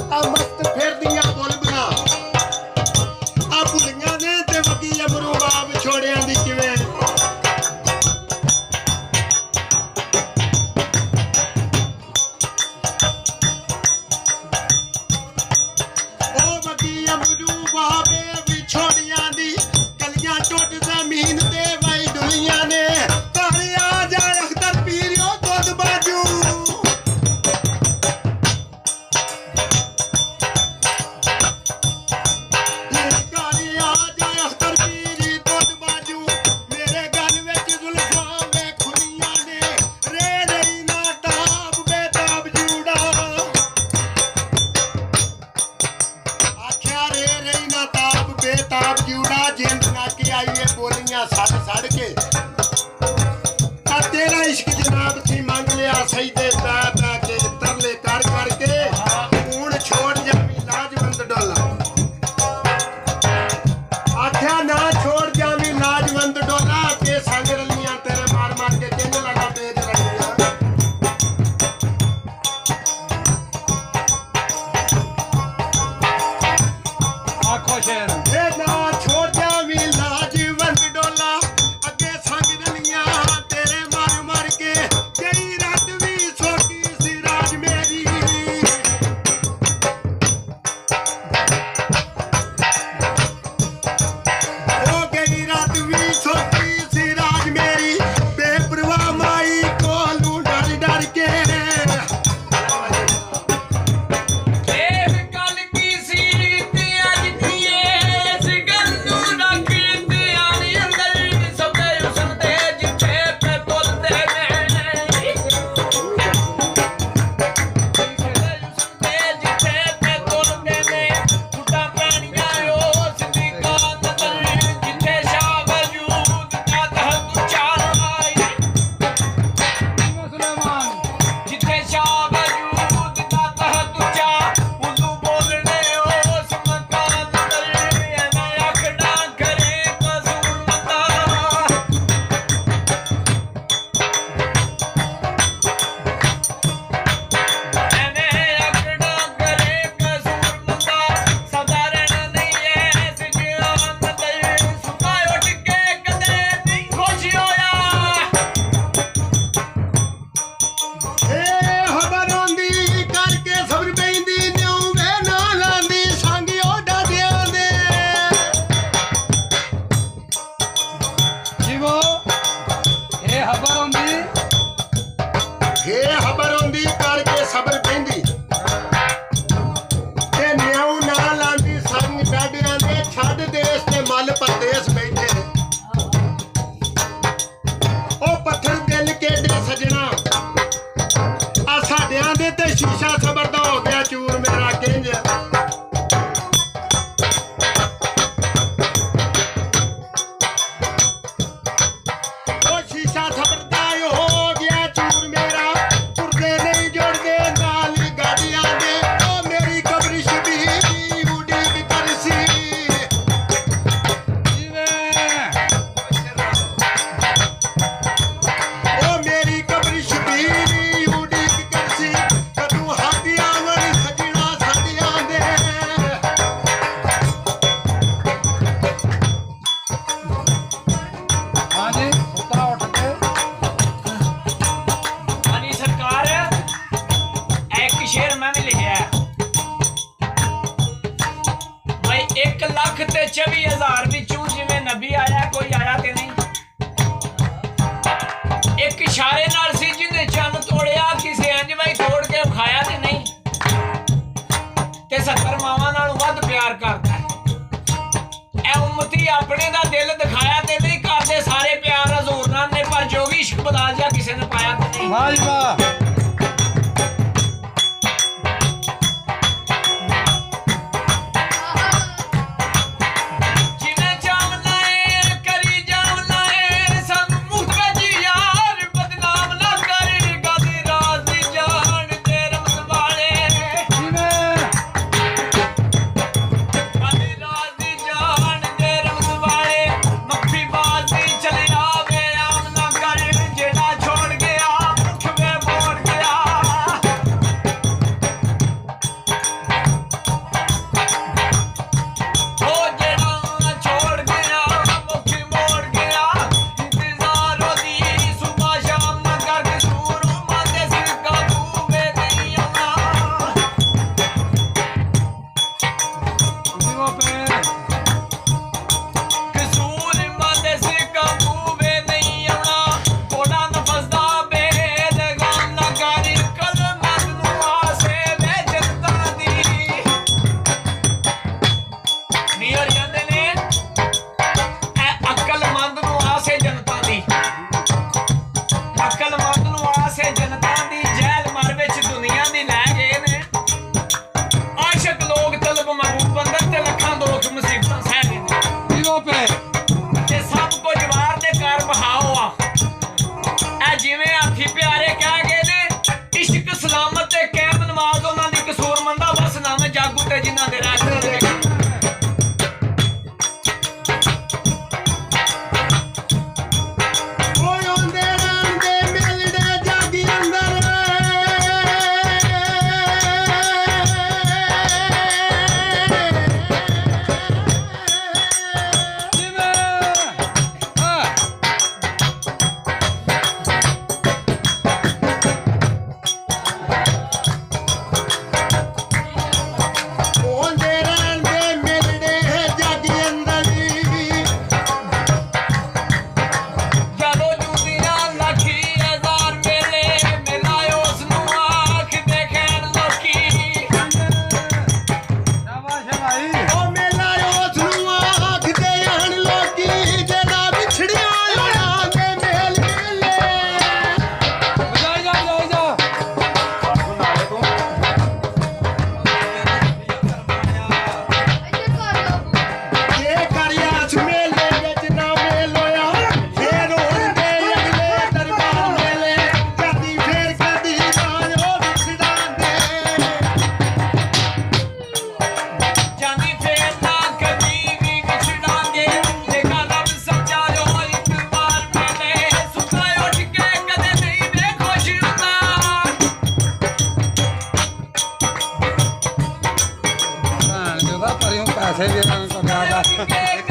आ मस्त फिरदियां बुलबुलां आ भुलियां ने ते वगी अमरू बाब छोड़ियां दी किवें सड़ के तेरा इश्क जनाब थी मांग लिया सही दे पै के तरले कर करके हूं छोड़ जावी लाजवंत डोला आख्या ना छोड़ जावी लाजवंत डोला के संग रलियां तेरे मार मार के किंज लगा पेज रलियां आखो शेर ना छोड़ जावी परदेस बैठे ओ पत्थर दिल केडे सजना आ साडियां दे ते शीशा सबर दा हो गया चूर मेरा किंज ओ शीशा सबर दा हो गया चूर मेरा तुरदे नहीं जुड़दे नाल गाड़ियां दे ओ मेरी कब्र शबीर उड़ी करसी ते 24,000 बिचू जिवें नबी आया कोई आया ते नहीं एक इशारे नाल सी जिंदे चंद तोड़िया किसे इंज भाई तोड़ के खाया ते नहीं ते 70 मावां नाल वध प्यार करदा ऐ उम्मती अपने दा दिल दिखाया ते नहीं करदे सारे प्यार हजूर नाल ने पर जो भी इश्क बदल जा किसे ने पाया ते नहीं वाह जी वाह चले आवे आम ना कर जेड़ा छोड़ गया मुख में बोल ਇੱਥੇ ਵੀ ਇਹਨਾਂ ਨੂੰ ਕਰਿਆ ਦਾ